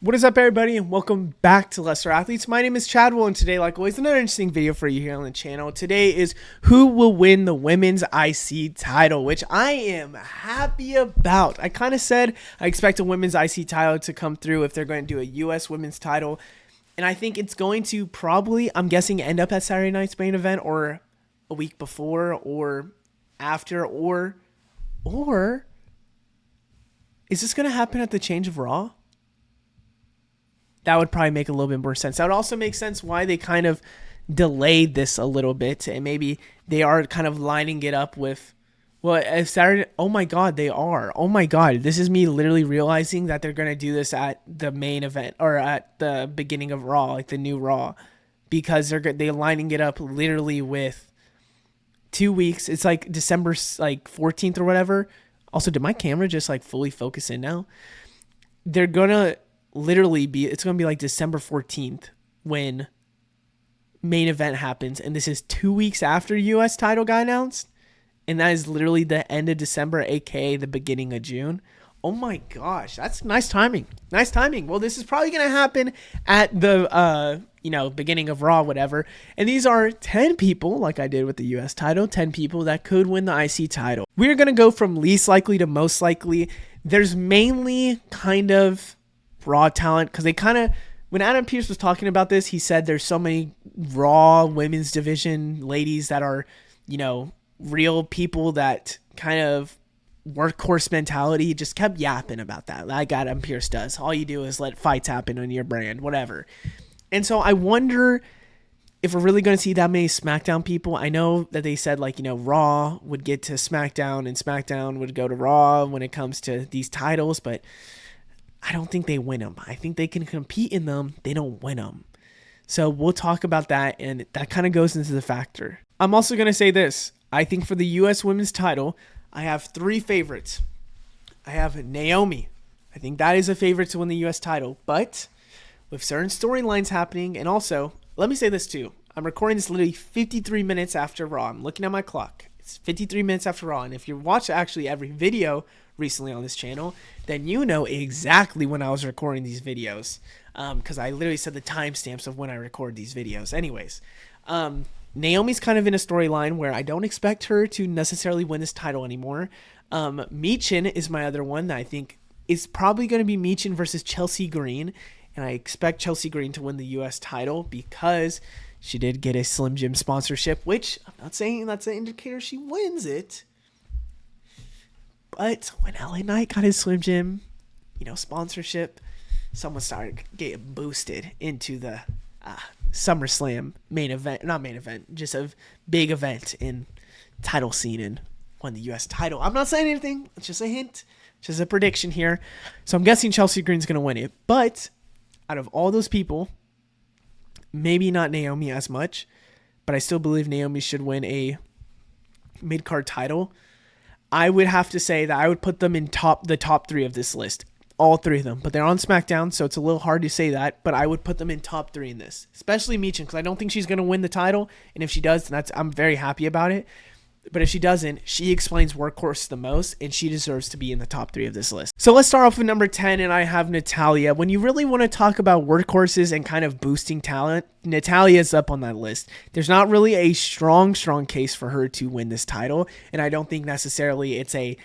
What is up, everybody, and welcome back to Lesser Athletes. My name is Chadwell, and today, like always, another interesting video for you here on the channel. Today is who will win the women's IC title, which I am happy about. I kind of said I expect a women's IC title to come through if they're going to do a U.S. women's title, and I think it's going to probably, I'm guessing, end up at Saturday night's main event or a week before or after, or is this going to happen at the change of Raw? That would probably make a little bit more sense. That would also make sense why they kind of delayed this a little bit. And maybe they are kind of lining it up with, well, if Saturday, oh my God, they are. Oh my God. This is me literally realizing that they're going to do this at the main event or at the beginning of Raw, like the new Raw, because they're lining it up literally with 2 weeks. It's like December like 14th or whatever. Also, did my camera just like fully focus in now? They're going to literally it's going to be like December 14th when main event happens, and this is 2 weeks after US title got announced, and that is literally the end of December, aka the beginning of June. Oh my gosh, that's nice timing. Well, this is probably going to happen at the beginning of Raw, whatever. And these are 10 people, like I did with the US title, 10 people that could win the IC title. We're going to go from least likely to most likely. There's mainly kind of Raw talent, because they kind of, when Adam Pearce was talking about this, he said there's so many Raw women's division ladies that are, real people that kind of workhorse mentality. He just kept yapping about that, like Adam Pearce does. All you do is let fights happen on your brand, whatever. And so I wonder if we're really going to see that many SmackDown people. I know that they said Raw would get to SmackDown and SmackDown would go to Raw when it comes to these titles, but I don't think they win them. I think they can compete in them. They don't win them. So we'll talk about that, and that kind of goes into the factor. I'm also going to say this. I think for the U.S. women's title, I have three favorites. I have Naomi. I think that is a favorite to win the U.S. title, but with certain storylines happening, and also, let me say this too. I'm recording this literally 53 minutes after Raw. I'm looking at my clock. It's 53 minutes after Raw, and if you watch actually every video recently on this channel, then you know exactly when I was recording these videos, because I literally said the timestamps of when I record these videos. Anyways, Naomi's kind of in a storyline where I don't expect her to necessarily win this title anymore. Michin is my other one that I think is probably going to be Michin versus Chelsea Green, and I expect Chelsea Green to win the U.S. title because she did get a Slim Jim sponsorship, which I'm not saying that's an indicator she wins it. But when LA Knight got his Slim Jim, sponsorship, someone started getting boosted into the SummerSlam just a big event in title scene and won the U.S. title. I'm not saying anything. It's just a hint. Just a prediction here. So I'm guessing Chelsea Green's going to win it. But out of all those people, maybe not Naomi as much, but I still believe Naomi should win a mid-card title. I would have to say that I would put them in the top three of this list. All three of them. But they're on SmackDown, so it's a little hard to say that. But I would put them in top three in this. Especially Michin, because I don't think she's going to win the title. And if she does, then I'm very happy about it. But if she doesn't, she explains workhorse the most, and she deserves to be in the top three of this list. So let's start off with number 10, and I have Natalya. When you really want to talk about workhorses and kind of boosting talent, Natalya is up on that list. There's not really a strong case for her to win this title, and I don't think necessarily it's a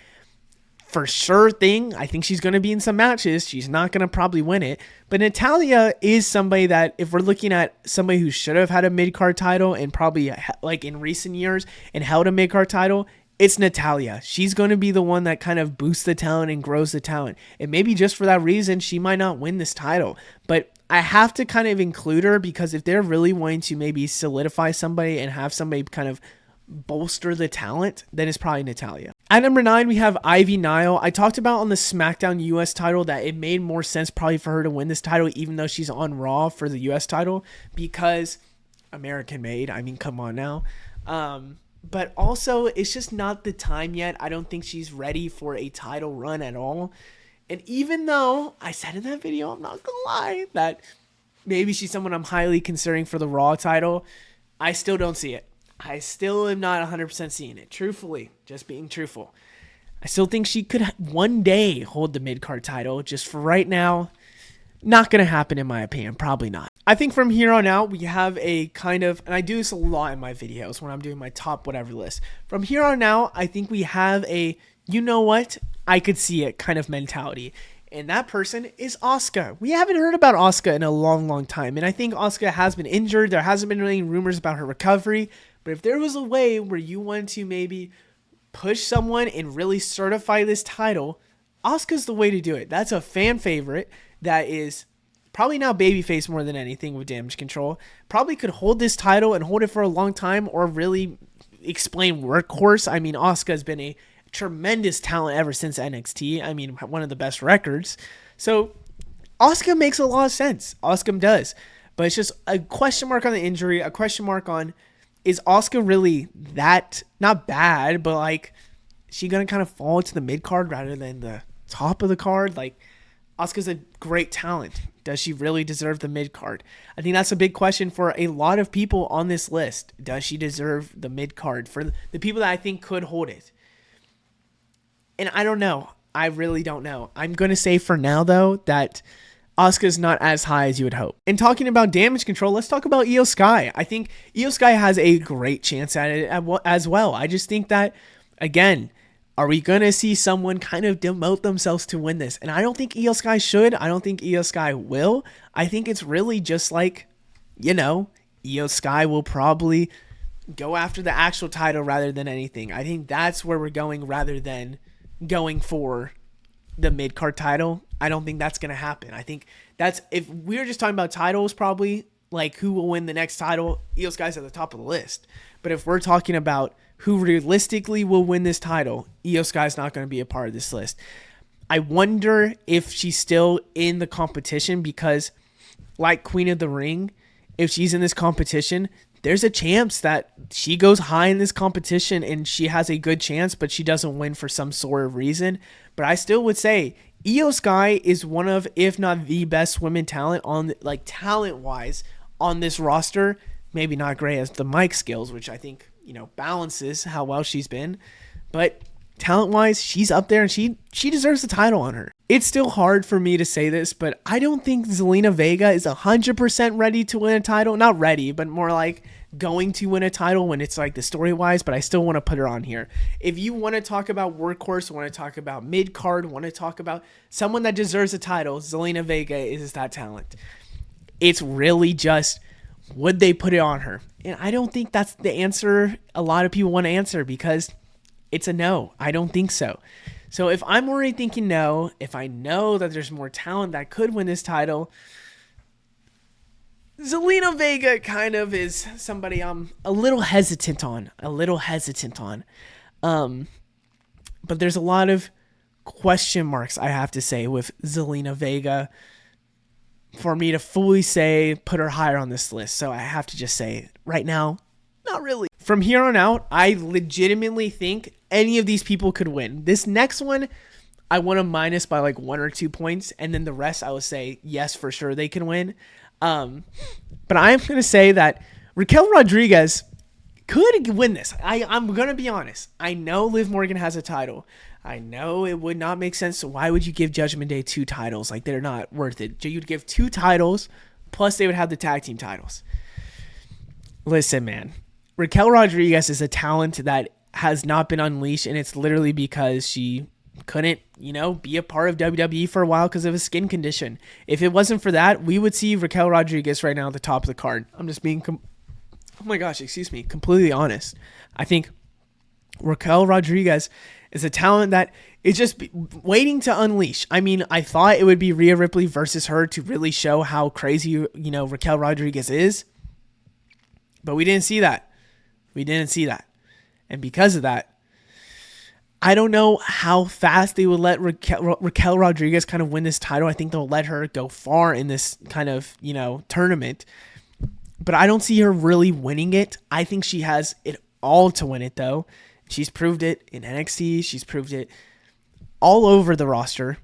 for sure thing. I think she's going to be in some matches. She's not going to probably win it. But Natalya is somebody that, if we're looking at somebody who should have had a mid-card title and probably like in recent years and held a mid-card title, it's Natalya. She's going to be the one that kind of boosts the talent and grows the talent. And maybe just for that reason, she might not win this title. But I have to kind of include her, because if they're really wanting to maybe solidify somebody and have somebody kind of bolster the talent, then it's probably Natalya. At number 9, we have Ivy Nile. I talked about on the SmackDown US title that it made more sense probably for her to win this title, even though she's on Raw for the US title, because American made. I mean, come on now. But also, it's just not the time yet. I don't think she's ready for a title run at all. And even though I said in that video, I'm not gonna lie, that maybe she's someone I'm highly considering for the Raw title, I still don't see it. I still am not 100% seeing it. Truthfully, just being truthful. I still think she could one day hold the mid-card title. Just for right now, Not going to happen in my opinion. Probably not. I think from here on out, we have a kind of, and I do this a lot in my videos when I'm doing my top whatever list. From here on out, I think we have a, you know what, I could see it kind of mentality. And that person is Asuka. We haven't heard about Asuka in a long, long time. And I think Asuka has been injured. There hasn't been any rumors about her recovery. But if there was a way where you want to maybe push someone and really certify this title, Asuka's the way to do it. That's a fan favorite that is probably now babyface more than anything with Damage Control. Probably could hold this title and hold it for a long time or really explain workhorse. I mean, Asuka has been a tremendous talent ever since NXT. I mean, one of the best records. So Asuka makes a lot of sense. Asuka does. But it's just a question mark on the injury, a question mark on, is Asuka really that, not bad, but like, is she going to kind of fall into the mid card rather than the top of the card? Like, Asuka's a great talent. Does she really deserve the mid card? I think that's a big question for a lot of people on this list. Does she deserve the mid card? For the people that I think could hold it. And I don't know. I really don't know. I'm going to say for now, though, that Asuka's not as high as you would hope. And talking about Damage Control, let's talk about Io Sky. I think Io Sky has a great chance at it as well. I just think that, again, are we going to see someone kind of demote themselves to win this? And I don't think Io Sky should. I don't think Io Sky will. I think it's really just like, you know, Io Sky will probably go after the actual title rather than anything. I think that's where we're going rather than going for the mid-card title. I don't think that's going to happen. I think that's, if we're just talking about titles, probably like who will win the next title, Io Sky's at the top of the list. But if we're talking about who realistically will win this title, Io Sky's not going to be a part of this list. I wonder if she's still in the competition because, like Queen of the Ring, if she's in this competition, there's a chance that she goes high in this competition and she has a good chance, but she doesn't win for some sort of reason. But I still would say Io Sky is one of, if not the best women talent on, like talent-wise, on this roster. Maybe not great as the mic skills, which I think, you know, balances how well she's been. But talent-wise, she's up there and she deserves the title on her. It's still hard for me to say this, but I don't think Zelina Vega is 100% ready to win a title. Not ready, but more like going to win a title when it's like the story-wise, but I still want to put her on here. If you want to talk about workhorse, want to talk about mid-card, want to talk about someone that deserves a title, Zelina Vega is that talent. It's really just, would they put it on her? And I don't think that's the answer a lot of people want to answer because it's a no. I don't think so. So if I'm already thinking no, if I know that there's more talent that could win this title, Zelina Vega kind of is somebody I'm a little hesitant on. But there's a lot of question marks, I have to say, with Zelina Vega for me to fully say put her higher on this list. So I have to just say right now, not really. From here on out, I legitimately think any of these people could win. This next one, I want to minus by like 1 or 2 points. And then the rest, I would say, yes, for sure they can win. But I'm going to say that Raquel Rodriguez could win this. I'm going to be honest. I know Liv Morgan has a title. I know it would not make sense. So why would you give Judgment Day 2 titles? Like, they're not worth it. You'd give 2 titles, plus they would have the tag team titles. Listen, man. Raquel Rodriguez is a talent that has not been unleashed, and it's literally because she couldn't, be a part of WWE for a while because of a skin condition. If it wasn't for that, we would see Raquel Rodriguez right now at the top of the card. I'm just being, completely honest. I think Raquel Rodriguez is a talent that is just waiting to unleash. I mean, I thought it would be Rhea Ripley versus her to really show how crazy, Raquel Rodriguez is. But we didn't see that. And because of that, I don't know how fast they would let Raquel Rodriguez kind of win this title. I think they'll let her go far in this kind of, tournament. But I don't see her really winning it. I think she has it all to win it, though. She's proved it in NXT. She's proved it all over the roster.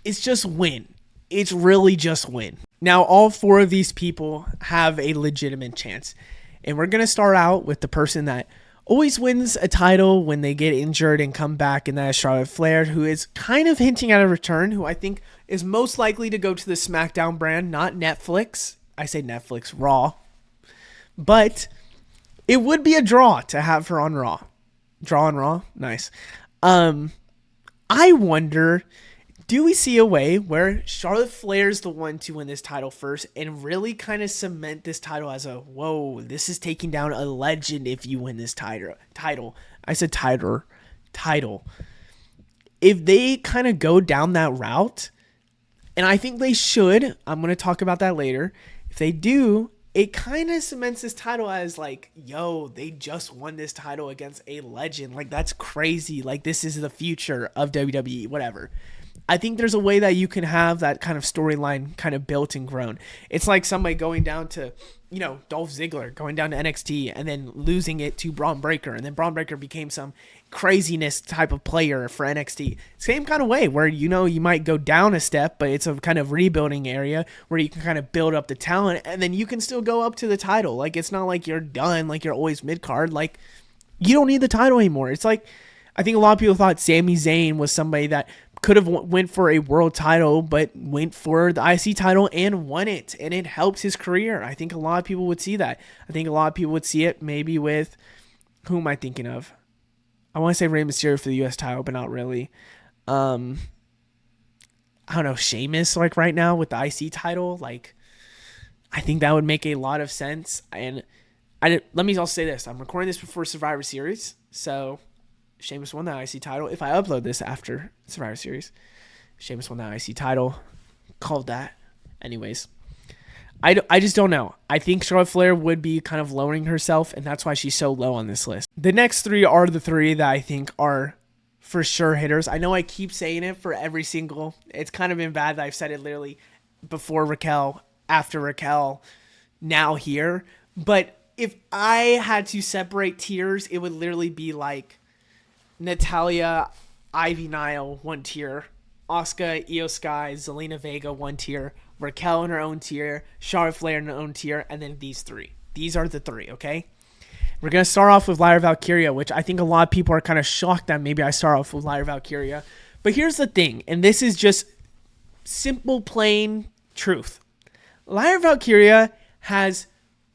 It's just win. It's really just win. Now, all 4 of these people have a legitimate chance. And we're going to start out with the person that always wins a title when they get injured and come back, and that is Charlotte Flair, who is kind of hinting at a return, who I think is most likely to go to the SmackDown brand, not Netflix. I say Netflix, Raw. But it would be a draw to have her on Raw. Draw on Raw? Nice. I wonder, do we see a way where Charlotte Flair's the one to win this title first and really kind of cement this title as a, whoa, this is taking down a legend if you win this title. I said title. If they kind of go down that route, and I think they should, I'm going to talk about that later. If they do, it kind of cements this title as like, yo, they just won this title against a legend. Like, that's crazy. Like, this is the future of WWE, whatever. I think there's a way that you can have that kind of storyline kind of built and grown. It's like somebody going down to, Dolph Ziggler going down to NXT and then losing it to Braun Breaker. And then Braun Breaker became some craziness type of player for NXT. Same kind of way where, you might go down a step, but it's a kind of rebuilding area where you can kind of build up the talent and then you can still go up to the title. Like, it's not like you're done, like you're always mid-card. Like, you don't need the title anymore. It's like, I think a lot of people thought Sami Zayn was somebody that could have went for a world title, but went for the IC title and won it, and it helped his career. I think a lot of people would see that. I think a lot of people would see it maybe with, who am I thinking of? I want to say Rey Mysterio for the U.S. title, but not really. I don't know, Sheamus, like right now with the IC title, like I think that would make a lot of sense. And let me also say this: I'm recording this before Survivor Series, so Sheamus won that IC title. If I upload this after Survivor Series, Sheamus won that IC title. Called that. Anyways, I just don't know. I think Charlotte Flair would be kind of lowering herself, and that's why she's so low on this list. The next three are the three that I think are for sure hitters. I know I keep saying it for every single. It's kind of been bad that I've said it literally before Raquel, after Raquel, now here. But if I had to separate tiers, it would literally be like Natalya, Ivy Nile, one tier. Asuka, Io Sky, Zelina Vega, one tier. Raquel in her own tier. Charlotte Flair in her own tier. And then these three. These are the three, okay? We're going to start off with Lyra Valkyria, which I think a lot of people are kind of shocked that maybe I start off with Lyra Valkyria. But here's the thing, and this is just simple, plain truth. Lyra Valkyria has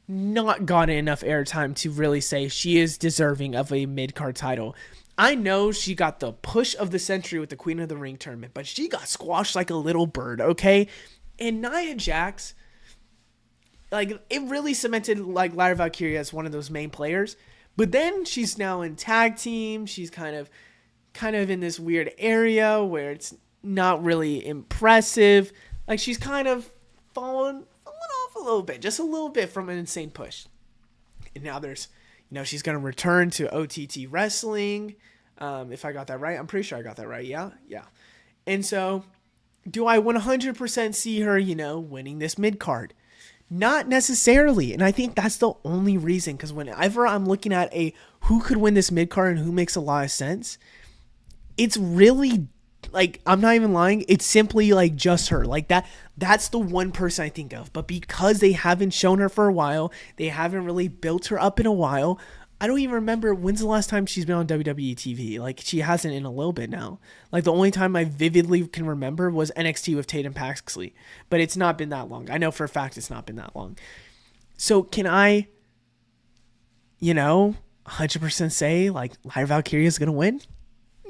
not gotten enough airtime to really say she is deserving of a mid-card title. I know she got the push of the century with the Queen of the Ring tournament, but she got squashed like a little bird, okay? And Nia Jax, like, it really cemented like Lyra Valkyria as one of those main players. But then she's now in tag team. She's kind of in this weird area where it's not really impressive. Like, she's kind of fallen off a little bit, just a little bit from an insane push. And now there's, she's going to return to OTT Wrestling. If I got that right, I'm pretty sure I got that right. Yeah. And so, do I 100% see her, winning this mid card? Not necessarily. And I think that's the only reason, because whenever I'm looking at who could win this mid card and who makes a lot of sense, it's really, like, I'm not even lying, it's simply like just her. Like, that's the one person I think of. But because they haven't shown her for a while, they haven't really built her up in a while, I don't even remember when's the last time she's been on WWE TV. Like, she hasn't in a little bit now. Like, the only time I vividly can remember was NXT with Tatum Paxley. But it's not been that long. I know for a fact it's not been that long. So can I, 100% say, like, Lyra Valkyria is going to win?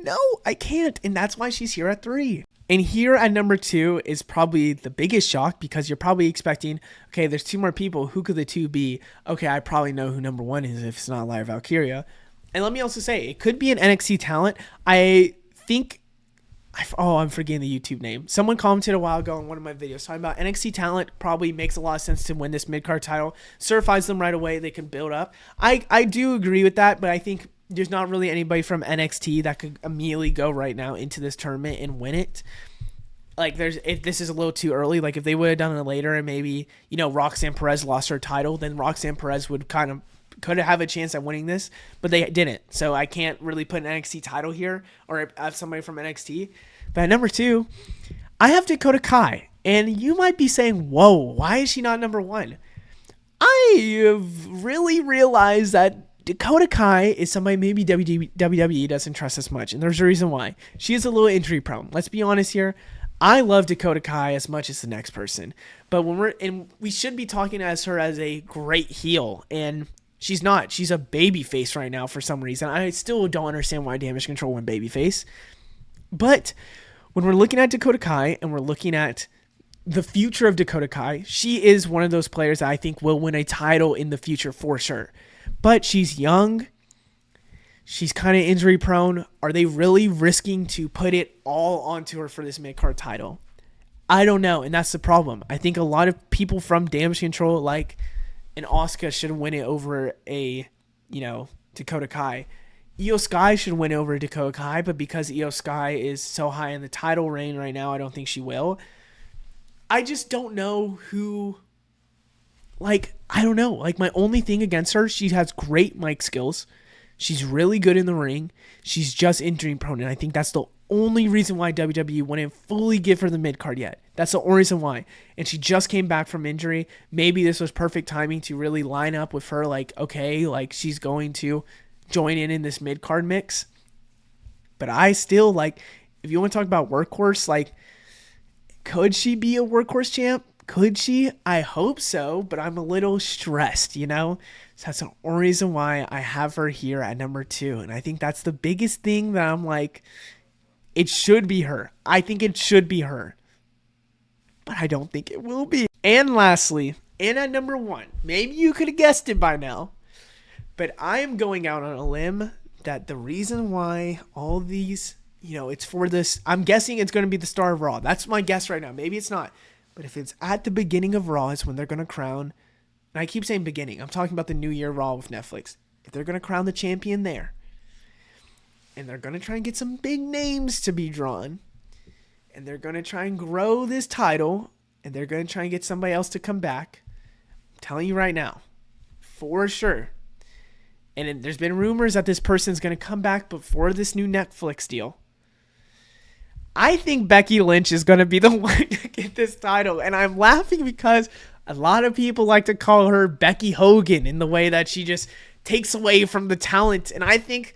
No, I can't. And that's why she's here at 3. And here at number 2 is probably the biggest shock, because you're probably expecting, okay, there's 2 more people. Who could the 2 be? Okay, I probably know who number 1 is if it's not Lyra Valkyria. And let me also say, it could be an NXT talent. I think, I'm forgetting the YouTube name. Someone commented a while ago on one of my videos talking about NXT talent probably makes a lot of sense to win this mid-card title. Certifies them right away. They can build up. I do agree with that, but I think there's not really anybody from NXT that could immediately go right now into this tournament and win it. Like, if this is a little too early, like if they would have done it later and maybe, Roxanne Perez lost her title, then Roxanne Perez could have a chance at winning this, but they didn't. So I can't really put an NXT title here or have somebody from NXT. But at number 2, I have Dakota Kai. And you might be saying, whoa, why is she not number 1? I have really realized that Dakota Kai is somebody maybe WWE doesn't trust as much, and there's a reason why. She is a little injury prone. Let's be honest here. I love Dakota Kai as much as the next person, but we should be talking as her as a great heel, and she's not. She's a babyface right now for some reason. I still don't understand why Damage Control went babyface. But when we're looking at Dakota Kai and we're looking at the future of Dakota Kai, she is one of those players that I think will win a title in the future for sure. But she's young. She's kind of injury prone. Are they really risking to put it all onto her for this mid-card title? I don't know, and that's the problem. I think a lot of people from Damage Control, like an Asuka, should win it over a, Dakota Kai. Io Sky should win over Dakota Kai, but because Io Sky is so high in the title reign right now, I don't think she will. I just don't know who... I don't know. My only thing against her, she has great mic skills. She's really good in the ring. She's just injury prone, and I think that's the only reason why WWE wouldn't fully give her the mid-card yet. That's the only reason why. And she just came back from injury. Maybe this was perfect timing to really line up with her, she's going to join in this mid-card mix. But I still, if you want to talk about workhorse, could she be a workhorse champ? Could she? I hope so, but I'm a little stressed, So that's the only reason why I have her here at number 2. And I think that's the biggest thing that I'm it should be her. I think it should be her. But I don't think it will be. And lastly, and at number 1, maybe you could have guessed it by now, but I am going out on a limb that the reason why all these, it's for this, I'm guessing it's going to be the star of Raw. That's my guess right now. Maybe it's not. But if it's at the beginning of Raw, it's when they're going to crown. And I keep saying beginning. I'm talking about the New Year Raw with Netflix. If they're going to crown the champion there, and they're going to try and get some big names to be drawn, and they're going to try and grow this title, and they're going to try and get somebody else to come back, I'm telling you right now, for sure. And there's been rumors that this person's going to come back before this new Netflix deal. I think Becky Lynch is going to be the one to get this title. And I'm laughing because a lot of people like to call her Becky Hogan in the way that she just takes away from the talent. And I think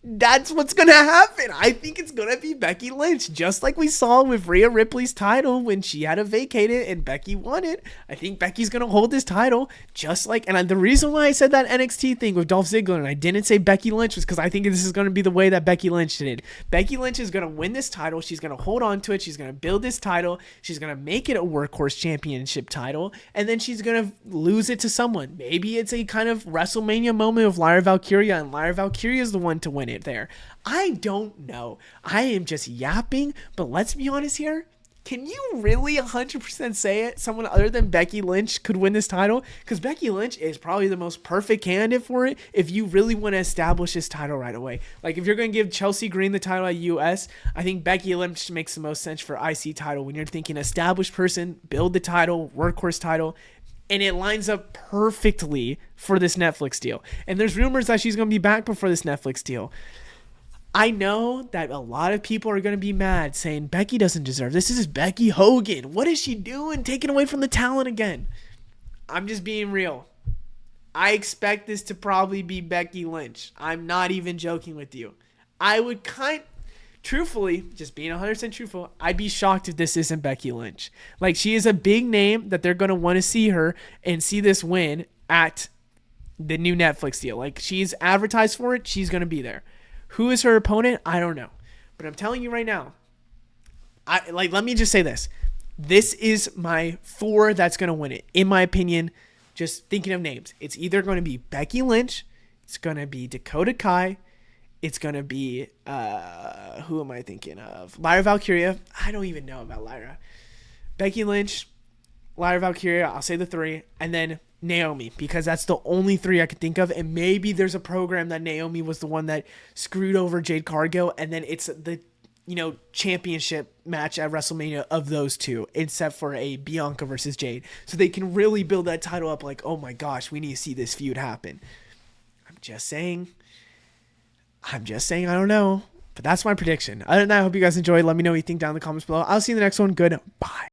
that's what's going to happen. I think it's going to be Becky Lynch, just like we saw with Rhea Ripley's title when she had to vacate it and Becky won it. I think Becky's going to hold this title just like, and the reason why I said that NXT thing with Dolph Ziggler and I didn't say Becky Lynch was because I think this is going to be the way that Becky Lynch did. Becky Lynch is going to win this title. She's going to hold on to it. She's going to build this title. She's going to make it a workhorse championship title. And then she's going to lose it to someone. Maybe it's a kind of WrestleMania moment of Lyra Valkyria, and Lyra Valkyria is the one to win it there. I don't know. I am just yapping, but let's be honest here. Can you really 100% say it? Someone other than Becky Lynch could win this title? Because Becky Lynch is probably the most perfect candidate for it if you really want to establish this title right away. If you're going to give Chelsea Green the title at US, I think Becky Lynch makes the most sense for IC title when you're thinking established person, build the title, workhorse title, and it lines up perfectly for this Netflix deal. And there's rumors that she's going to be back before this Netflix deal. I know that a lot of people are going to be mad saying Becky doesn't deserve this. This is Becky Hogan. What is she doing? Taking away from the talent again. I'm just being real. I expect this to probably be Becky Lynch. I'm not even joking with you. I would truthfully, just being 100% truthful, I'd be shocked if this isn't Becky Lynch. She is a big name that they're going to want to see her and see this win at the new Netflix deal. She's advertised for it. She's going to be there. Who is her opponent? I don't know. But I'm telling you right now, let me just say this. This is my 4 that's going to win it. In my opinion, just thinking of names. It's either going to be Becky Lynch. It's going to be Dakota Kai. It's going to be, who am I thinking of? Lyra Valkyria. I don't even know about Lyra. Becky Lynch, Lyra Valkyria. I'll say the 3. And then Naomi, because that's the only 3 I could think of. And maybe there's a program that Naomi was the one that screwed over Jade Cargill, and then it's the championship match at WrestleMania of those 2, except for a Bianca versus Jade, so they can really build that title up. Oh my gosh, we need to see this feud happen. I'm just saying I don't know, but that's my prediction. Other than that, I hope you guys enjoyed. Let me know what you think down in the comments below. I'll see you in the next one. Goodbye.